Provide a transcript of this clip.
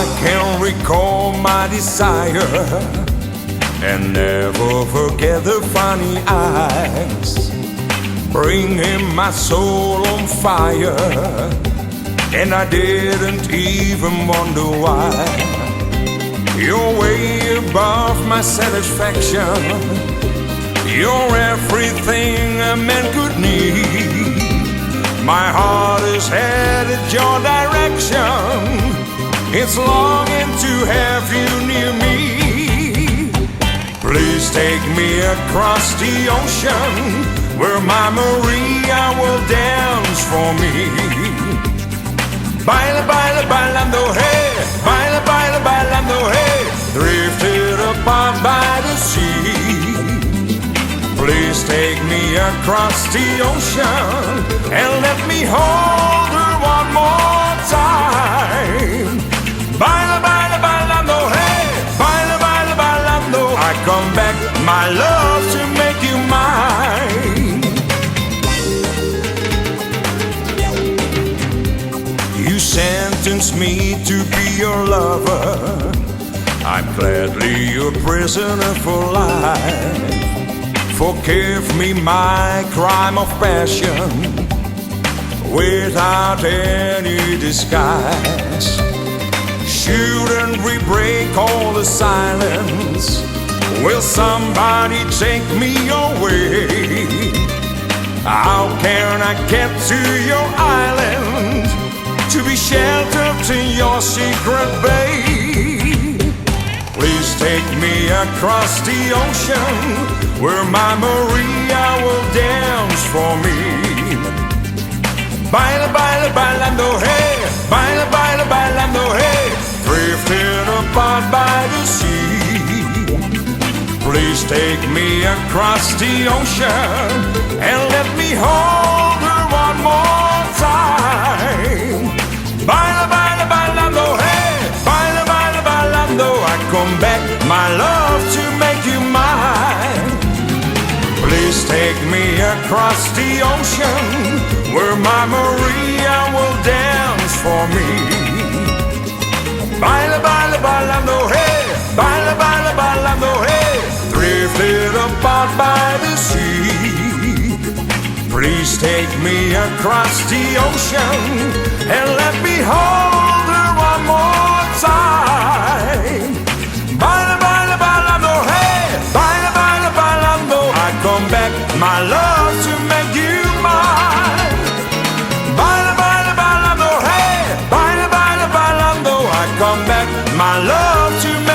I can recall my desire and never forget the funny eyes, bringing my soul on fire, and I didn't even wonder why. You're way above my satisfaction. You're everything a man could need. My heart is headed your direction. It's longing to have you near me. Please take me across the ocean, where my Maria will dance for me. Baila, baila, bailando, hey. Baila, baila, bailando, hey. Drifted apart by the sea. Please take me across the ocean and let me hold her one more time. Baila, baila, bailando, hey. Baila, baila, bailando. I come back, my love, to make you mine. You sentenced me to be your lover. I'm gladly your prisoner for life. Forgive me my crime of passion without any disguise. Shouldn't we break all the silence? Will somebody take me away? How can I get to your island to be sheltered in your secret bay? Please take me across the ocean, where my Maria will dance for me. Baila, baila, bailando, hey. Baila, baila, bailando, hey. Drifting apart by the sea. Please take me across the ocean and let me hold her one more time. Baila, baila, bailando, hey. Baila, baila, bailando. I come back, my love, to make you mine. Please take me across the ocean, where my Maria will dance for me. Baila, baila, bailando, hey. Baila, baila, bailando, hey. Drifted apart by the sea. Please take me across the ocean and let me hold her one more time. Baila, baila, bailando, hey. Baila, baila, bailando. I come back, my love, to make you mine. Baila, baila, bailando, hey. Baila, baila, bailando. I come back, my love, to make